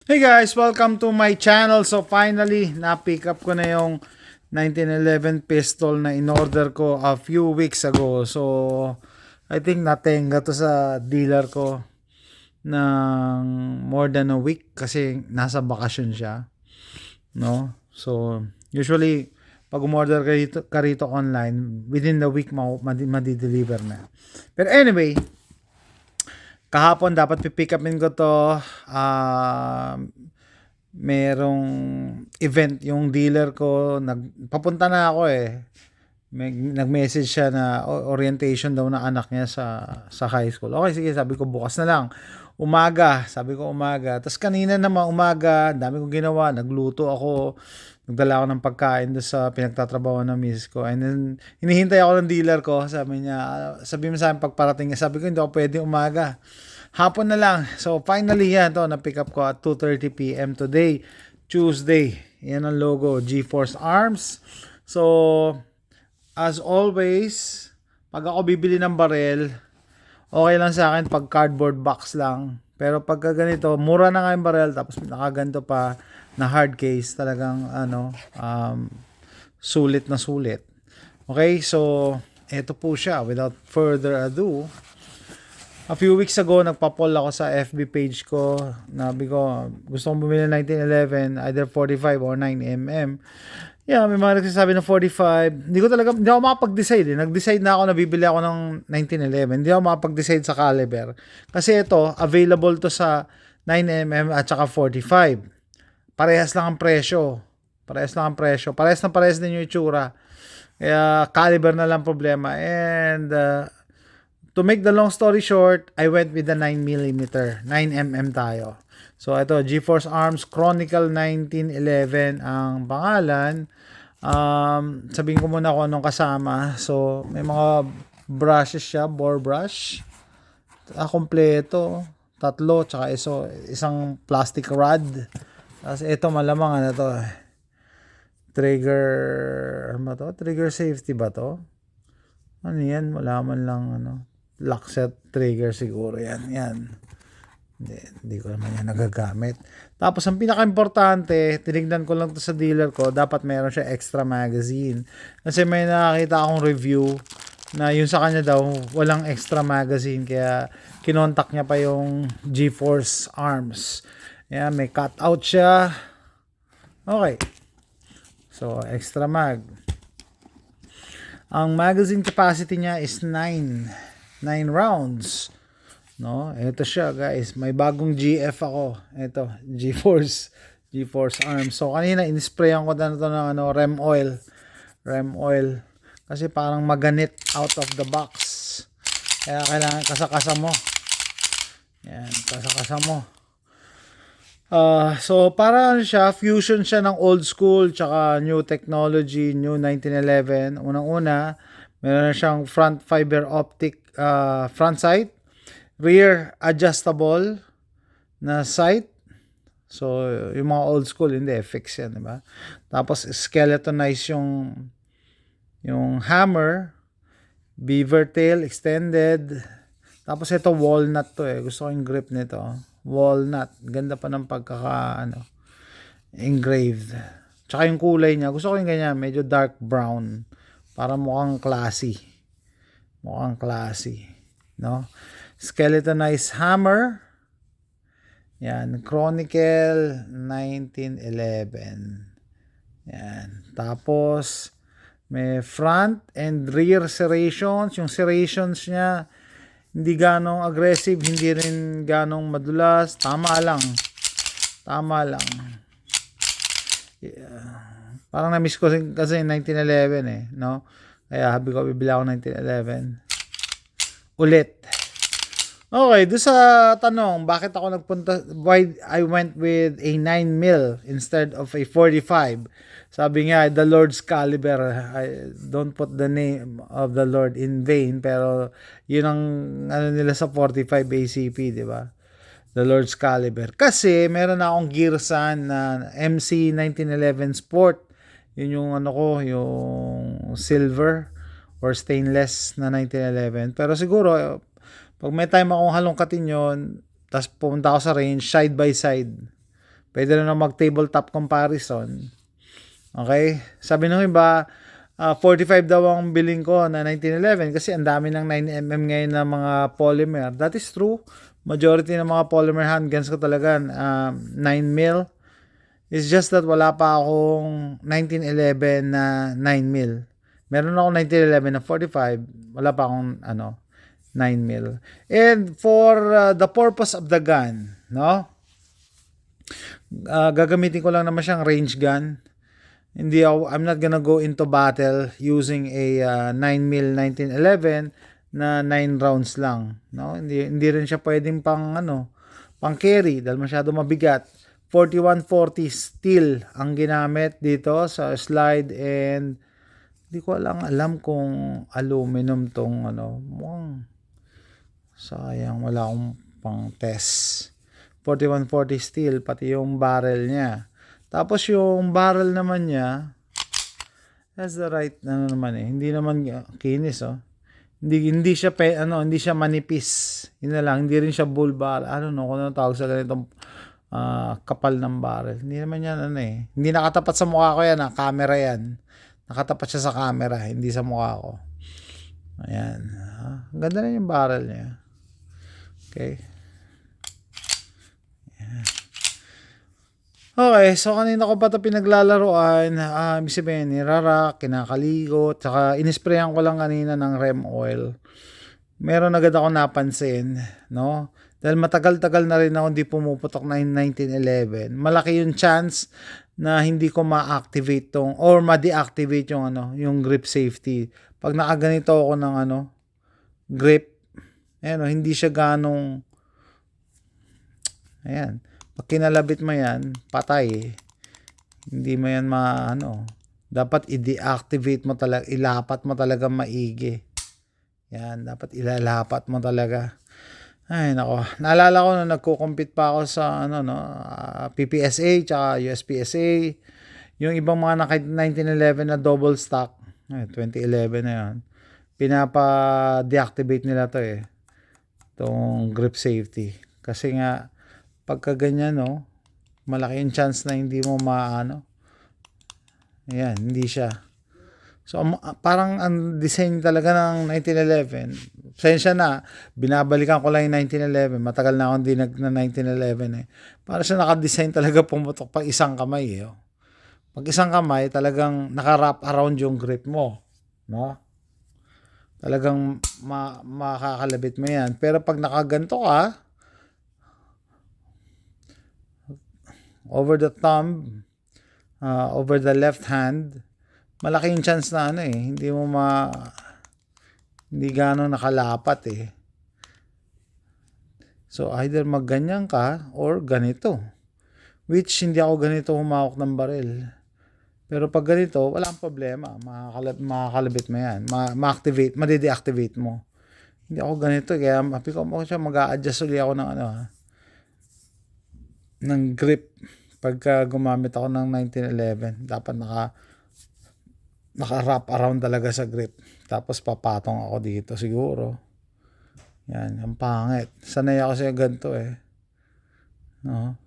Hey guys, welcome to my channel. So finally, na-pick up ko na yung 1911 pistol na in-order ko a few weeks ago. So I think natenga to sa dealer ko ng more than a week kasi nasa bakasyon siya, no? So usually pag umorder ka rito online, within the week madi-deliver na. But anyway, kahapon dapat pipick upin ko to. Merong event yung dealer ko, nagpapunta na ako eh. Nag-message siya na orientation daw na anak niya sa high school. Okay, sige, sabi ko bukas na lang. Umaga, sabi ko umaga. Tapos kanina naman umaga, dami kong ginawa. Nagluto ako, nagdala ako ng pagkain doon sa pinagtatrabaho ng miss ko. And then, hinihintay ako ng dealer ko. Sabi niya, sabi mo sa akin pagparating niya. Sabi ko, hindi ako pwede umaga. Hapon na lang. So, finally yan. To, na-pick up ko at 2:30 p.m. today, Tuesday. Yan ang logo, GeForce Arms. So, as always, pag ako bibili ng barel, okay lang sa akin pag cardboard box lang. Pero pagka ganito, mura na nga yung barel, tapos nakaganto pa na hard case, talagang sulit na sulit. Okay, so eto po siya. Without further ado, a few weeks ago, nagpa-poll ako sa FB page ko. Nabi ko, gusto kong bumili ng 1911, either 45 or 9mm. Yeah, may mga nagsasabi ng 45. Hindi ako makapag-decide eh. Nag-decide na ako na bibili ako ng 1911. Hindi ako makapag-decide sa caliber. Kasi ito, available to sa 9mm at saka 45. Parehas lang ang presyo. Parehas na parehas din yung itsura. Kaya caliber na lang problema. And to make the long story short, I went with the 9mm. 9mm tayo. So ito, GeForce Arms Chronicle 1911 ang pangalan. Sabihin ko muna kung anong kasama. So may mga brushes siya, bore brush. Kompleto. Tatlo, tsaka isang plastic rod. Tapos ito malamang ano to. Trigger, ano to? Trigger safety ba to? Ano yan? Wala man lang ano. Lock set trigger siguro yan. Yan. Hindi ko naman yan nagagamit. Tapos ang pinaka-importante, tinignan ko lang to sa dealer ko, dapat meron siya extra magazine. Kasi may nakakita akong review na yung sa kanya daw walang extra magazine, kaya kinontak niya pa yung GeForce Arms. Yan, may cutout siya. Okay. So, extra mag. Ang magazine capacity niya is 9 rounds. No, ito siya guys. May bagong GF ako. Ito, GeForce Arms. So kanina in-sprayan ko na ito ng rem oil. Kasi parang maganit out of the box. Kaya kailangan kasakasa mo. Yan, kasakasa mo. So para siya, fusion siya ng old school tsaka new technology, new 1911. Unang-una, meron na siyang front fiber optic front sight, rear adjustable na sight. So yung mga old school hindi fix yan, di ba? Tapos skeletonized yung hammer, beaver tail extended. Tapos ito walnut to eh. Gusto ko yung grip nito. Walnut. Ganda pa ng engraved. Tsaka yung kulay niya. Gusto ko yung ganyan. Medyo dark brown. Para mukhang classy. No? Skeletonized hammer. Yan. Chronicle 1911. Yan. Tapos, may front and rear serrations. Yung serrations niya, hindi ganong aggressive, hindi rin ganong madulas. Tama lang. Yeah. Parang na-miss ko kasi 1911 eh, no? Kaya habi ko bibili ako 1911. Ulit. Okay, doon sa tanong, bakit ako nagpunta, why I went with a 9mm instead of a 45. Sabi nga, the Lord's caliber. I don't put the name of the Lord in vain, pero yun ang ano nila sa 45 ACP, di ba? The Lord's caliber. Kasi meron na akong Gearsan na MC 1911 Sport. Yun yung yung silver or stainless na 1911. Pero siguro, pag may time akong halongkatin yun, tapos pumunta ako sa range, side by side. Pwede na mag-tabletop comparison. Okay? Sabi ng iba, 45 daw ang billing ko na 1911 kasi ang dami ng 9mm ngayon na mga polymer. That is true. Majority ng mga polymer handguns ko talaga 9mm. It's just that wala pa akong 1911 na 9mm. Meron ako 1911 na 45. Wala pa akong 9mm. And for the purpose of the gun, no? Gagamitin ko lang naman siyang range gun. I'm not gonna go into battle using a 9mm 1911 na 9 rounds lang, no? Hindi rin siya pwedeng pang carry dahil masyado mabigat. 4140 steel ang ginamit dito sa slide, and hindi ko alam kung aluminum tong mukhang sayang, wala akong pang test. 4140 steel, pati yung barrel niya. Tapos yung barrel naman niya, that's the right hindi naman kinis Hindi siya hindi siya manipis. Yun na lang, hindi rin siya bull barrel. I don't know kung ano tawag sa ganitong kapal ng barrel. Hindi naman yan Hindi nakatapat sa mukha ko yan, camera yan. Nakatapat siya sa camera, hindi sa mukha ko. Ayan. Ganda na yung barrel niya. Okay. Okay, so kanina ko pa ito pinaglalaroan, ibig sabihin, nirarak, kinakaligot, saka inisprayan ko lang kanina ng rem oil. Meron agad ako napansin, no? Dahil matagal-tagal na rin ako hindi pumuputok na 1911. Malaki yung chance na hindi ko ma-activate or ma-deactivate yung grip safety. Pag nakaganito ako ng grip, hindi siya ganong, ayan. Pag kinalabit mo yan, patay. Hindi mo yan dapat i-deactivate mo talaga, ilapat mo talaga maigi. Yan, dapat ilalapat mo talaga. Ay, nako. Naalala ko nung nagko-compete pa ako sa PPSA tsaka USPSA. Yung ibang mga 1911 na double stack, 2011 na yan. Pinapa-deactivate nila to itong grip safety. Kasi nga pagka ganyan, malaki yung chance na hindi mo ayan, hindi siya. So, parang ang design talaga ng 1911. Pasensya na, binabalikan ko lang yung 1911. Matagal na akong dinag na 1911 Para siya nakadesign talaga pumutok pag isang kamay Pag isang kamay, talagang naka-wrap around yung grip mo. No? Talagang makakalabit mo yan. Pero pag nakaganto ka, over the thumb, over the left hand, malaki yung chance na hindi mo hindi gano'ng nakalapat So either magganyan ka or ganito, which hindi ako ganito humawak ng baril. Pero pag ganito, walang problema, makakalabit mo yan, ma-activate, ma-deactivate mo. Hindi ako ganito, kaya mag-a-adjust ulit ako ng grip pagka gumamit ako ng 1911. Dapat naka-wrap around talaga sa grip. Tapos papatong ako dito siguro. Yan, ang pangit. Sanay ako sa ganito No?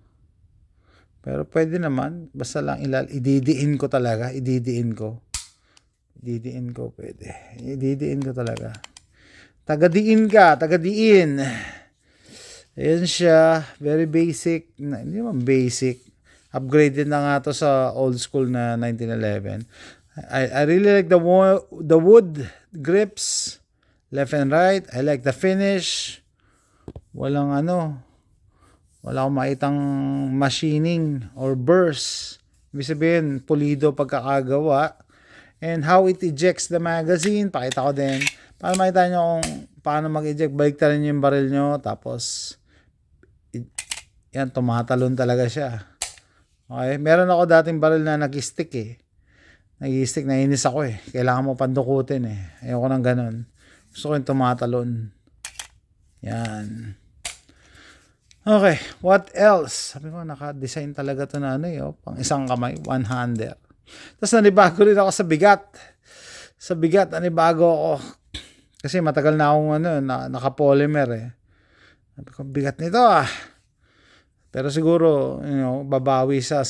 Pero pwede naman, basta lang ididiin ko talaga, ididiin ko pwede. Ididiin ko talaga. Tagadiin ka, tagadiin. Ayan siya, very basic, hindi naman basic. Upgraded na nga to sa old school na 1911. I really like the wood grips, left and right. I like the finish. Walang wala akong makitang machining or burst. Ibig sabihin, pulido pagkakagawa. And how it ejects the magazine, pakita ko din. Para makita nyo kung paano mag-eject, baliktarin nyo yung baril nyo, tapos yan, tumatalon talaga siya. Okay, meron ako dating baril na nag-stick Nag-stick, nainis ako Kailangan mo pandukutin Ayoko nang ganun. Gusto ko yung tumatalon. Yan. Okay, what else? Sabi ko, naka-design talaga to na pang isang kamay, one-hander. Tapos nanibago rin ako sa bigat. Sa bigat, nanibago ako. Kasi matagal na akong naka-polymer Sabi ko, bigat nito Pero siguro, babawi sa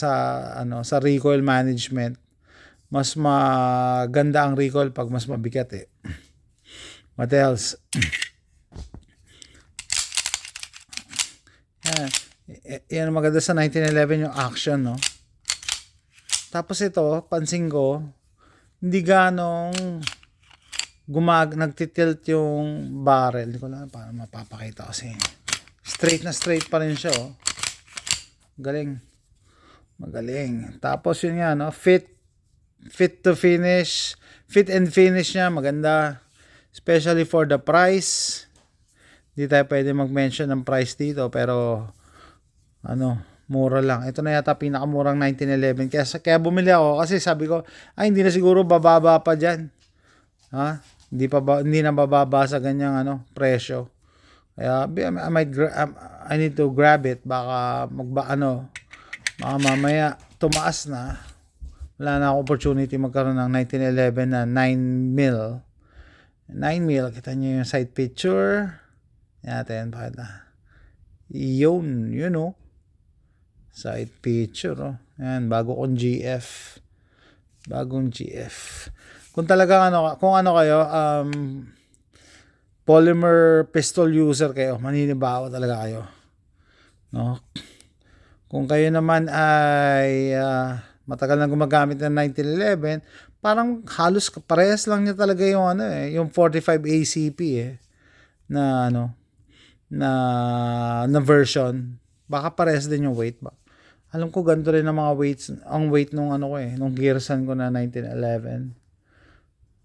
recoil management. Mas maganda ang recoil pag mas mabigat eh. What else? Yan maganda sa 1911 yung action, no? Tapos ito, pansin ko, hindi ganong nagtitilt yung barrel. Hindi ko lang paano mapapakita kasi. Straight na straight pa rin siya, oh. Galing. Magaling. Tapos yun nga, no? Fit to finish. Fit and finish niya, maganda. Especially for the price. Hindi tayo pwede mag-mention ng price dito, pero mura lang. Ito na yata pinakamurang 1911. Kaya bumili ako kasi sabi ko, hindi na siguro bababa pa diyan. Ha? Hindi na bababa sa ganyang presyo. Kaya I need to grab it. Baka baka mamaya tumaas na. Wala na akong opportunity magkaroon ng 1911 na 9mm. 9mm, kita niyo yung side picture. Natin, pakita. Yun, side picture, oh. Yan, bago kong GF. Bagong GF. Kung talaga kung kayo, polymer pistol user kayo, maninibago talaga kayo. No? Kung kayo naman ay matagal na gumagamit ng 1911, parang halos parehas lang niya talaga yung yung 45 ACP na na version. Baka parehas din yung weight ba. Alam ko ganito rin ang mga weights, ang weight nung nung Gearsan ko na 1911.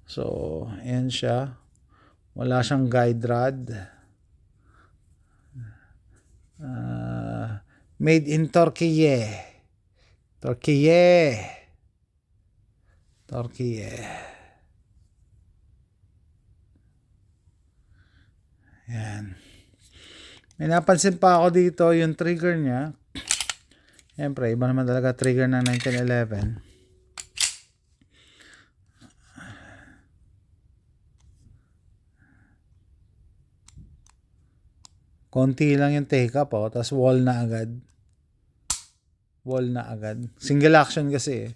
So, ayan siya. Wala siyang guide rod. Made in Turkey. Yan. May napansin pa ako dito yung trigger niya. Siyempre, iba naman talaga trigger ng 1911. Konti lang yung take up, tapos wall na agad. Single action kasi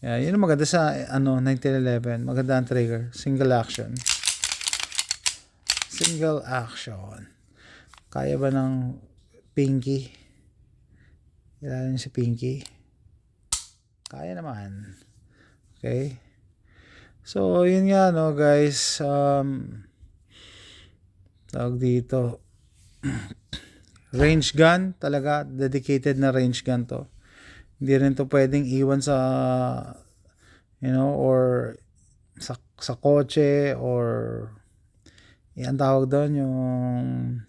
Yeah, yun ang maganda sa 1911. Maganda ang trigger. Single action. Kaya ba ng Pinky? Kilala niyo si Pinky? Kaya naman. Okay? So, yun nga, guys. Tawag dito. Range gun. Talaga, dedicated na range gun to. Hindi rin to pwedeng iwan sa, or sa kotse, or ang tawag doon, yung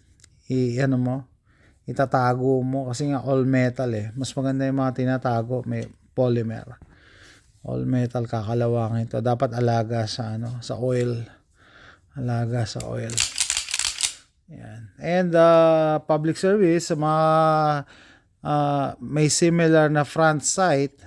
itatago mo kasi nga all metal mas maganda yung mga tinatago may polymer. All metal, kakalawangin ito. Dapat alaga sa oil. Yan. And public service sa mga may similar na front sight,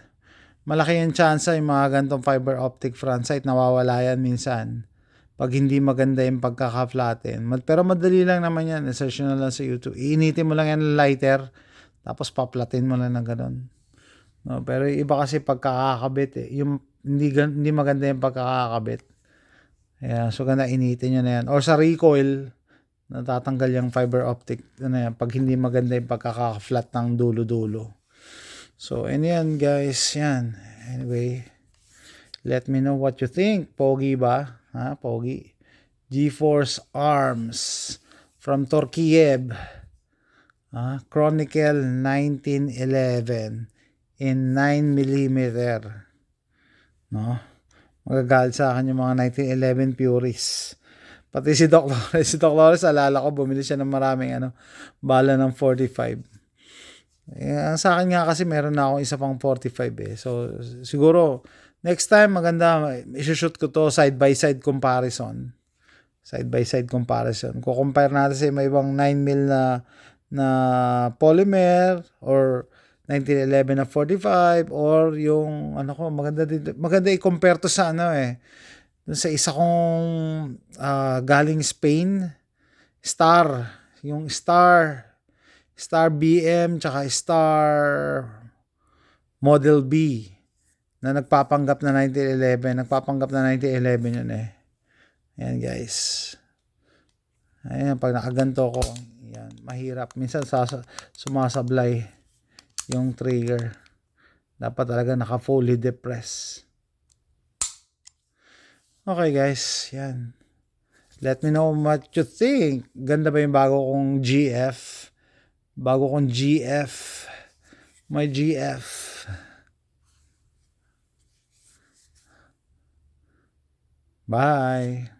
malaki yung chance yung mga gantong fiber optic front sight nawawala yan minsan pag hindi maganda yung pagkaka-flatten. Pero madali lang naman yan. Search na lang sa YouTube. Iinitin mo lang yan lighter, tapos paplatin mo lang ng ganun. No, pero iba kasi pagkakakabit yung hindi maganda yung pagkakakabit. Yeah, so ganda initin nyo na yan. Or sa recoil, natatanggal yung fiber optic pag hindi maganda yung pagkaka-flat ng dulo-dulo. So, yan guys, yan. Anyway, let me know what you think. Pogi ba? Pogi. GeForce Arms from Turkiev. Chronicle 1911 in 9mm. No? Magagalit sa akin yung mga 1911 purists. Pati si Doc Lawrence, alala ko, bumili siya ng maraming bala ng 45. Sa akin nga kasi meron na akong isa pang 45 So, siguro, next time, maganda, isushoot ko to side-by-side comparison. Kukompare natin sa may ibang 9mm na polymer or 1911 na 45 or yung maganda i-compare to sa dun sa isa kong galing Spain, yung Star Star BM, tsaka Star Model B na nagpapanggap na 1911. Nagpapanggap na 1911 yun eh. Ayan guys. Ayan, pag nakaganto ko, yan, mahirap. Minsan sumasablay yung trigger. Dapat talaga naka-fully depress. Okay guys, yan. Let me know what you think. Ganda ba yung bago kong GF? Bago kong GF. My GF. Bye.